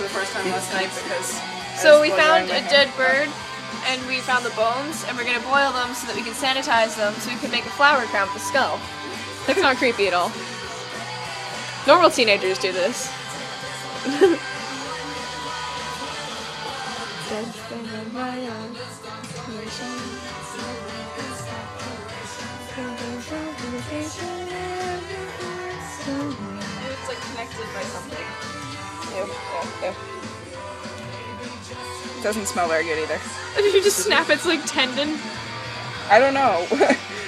the first time last night because. So we found a dead bird, and we found the bones, and we're gonna boil them so that we can sanitize them, so we can make a flower crown with the skull. That's not creepy at all. Normal teenagers do this. It's like connected by something. Ew. Doesn't smell very good either. Did you just snap its like tendon? I don't know.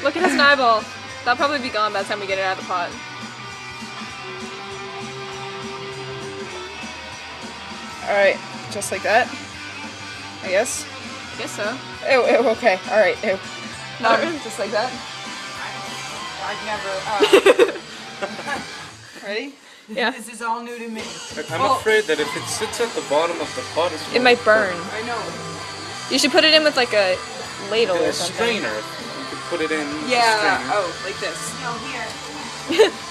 Look, it has an eyeball. That'll probably be gone by the time we get it out of the pot. Alright, just like that. I guess. Guess so. Ew, okay. Alright, ew. Just like that. I've never. Ready? Yeah. This is all new to me. I'm afraid that if it sits at the bottom of the pot, It might burn. I know. You should put it in with like a ladle A or something. strainer. You could put it in. with a Yeah. strainer. Oh, like this. No, here.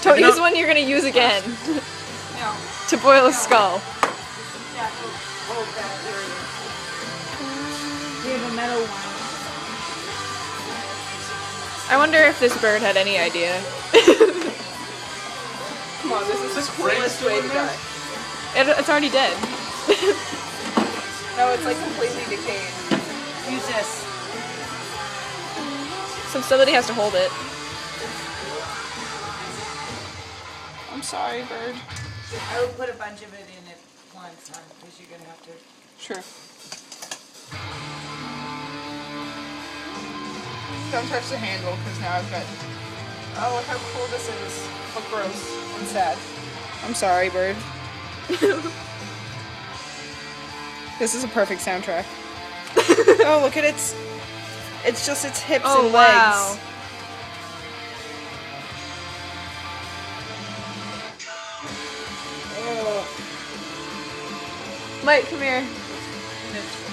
Don't You use know- one you're gonna use again No. to boil a skull. Yeah. Oh, that area. We have a metal one. I wonder if this bird had any idea. Come on, this is the coolest way to die. It's already dead. No, it's like completely decayed. Use this. So somebody has to hold it. I'm sorry, bird. I would put a bunch of it in at once, hon, because you're gonna have to. Sure. Don't touch the handle, because now I've got... Oh, look how cool this is. How gross and sad. I'm sorry, bird. This is a perfect soundtrack. Oh, look at its... It's just its hips Oh, and wow. legs. Oh. Mike, come here.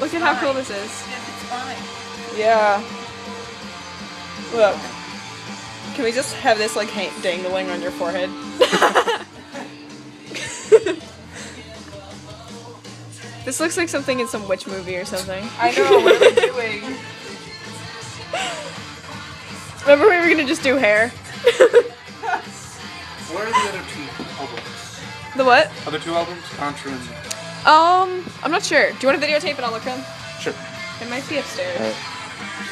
Look at how cool this is. It's fine. Yeah. Look. Can we just have this like dangling on your forehead? This looks like something in some witch movie or something. I know, what are we doing? Remember we were gonna just do hair? Where are the other two albums? The what? Other two albums? Contra and... I'm not sure. Do you want to videotape and I'll look them? Sure. It might be upstairs.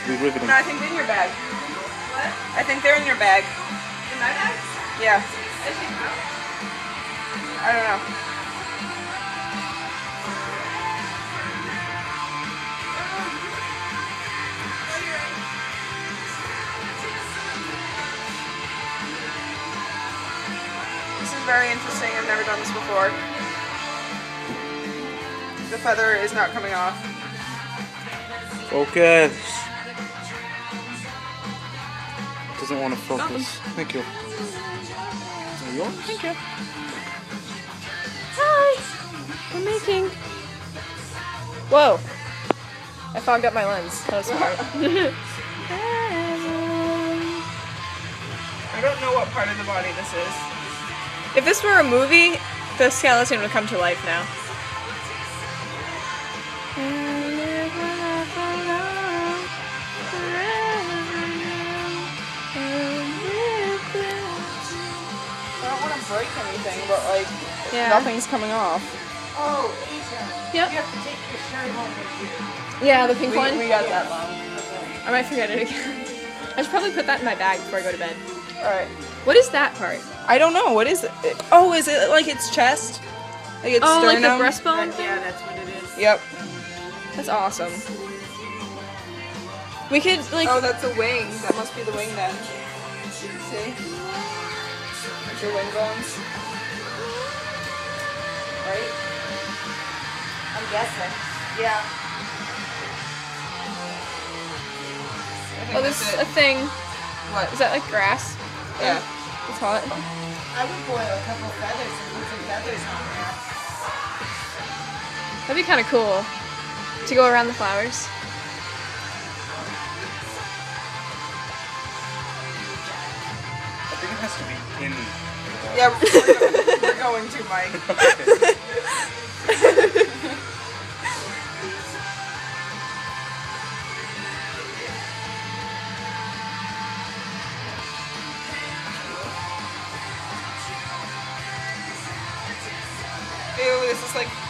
Be riveting. No, I think they're in your bag. What? I think they're in your bag. In my bag? Yeah. I don't know. This is very interesting. I've never done this before. The feather is not coming off. Focus. Doesn't want to focus. Thank you. Is that yours? Thank you. Hi! We're making... Whoa! I fogged up my lens. That was smart. I don't know what part of the body this is. If this were a movie, the skeleton would come to life now. I don't want to break anything, but like, Yeah. nothing's coming off. Oh, Asia. Yep. You have to take your shirt home with you. Yeah, the pink one. We got that long. I might forget it again. I should probably put that in my bag before I go to bed. Alright. What is that part? I don't know, what is it? Oh, is it like its chest? Like its Oh, like sternum? the breastbone thing? Yeah, that's what it is. Yep. That's awesome. We could, like... Oh, that's a wing. That must be the wing then. See? There's your wing bones. Right? I'm guessing. Yeah. Oh, there's a thing. What? Is that like grass? Yeah. It's hot. I would boil a couple of feathers and put some feathers on there. That'd be kind of cool to go around the flowers. I think it has to be in. Yeah, we're going to, Mike. Okay. like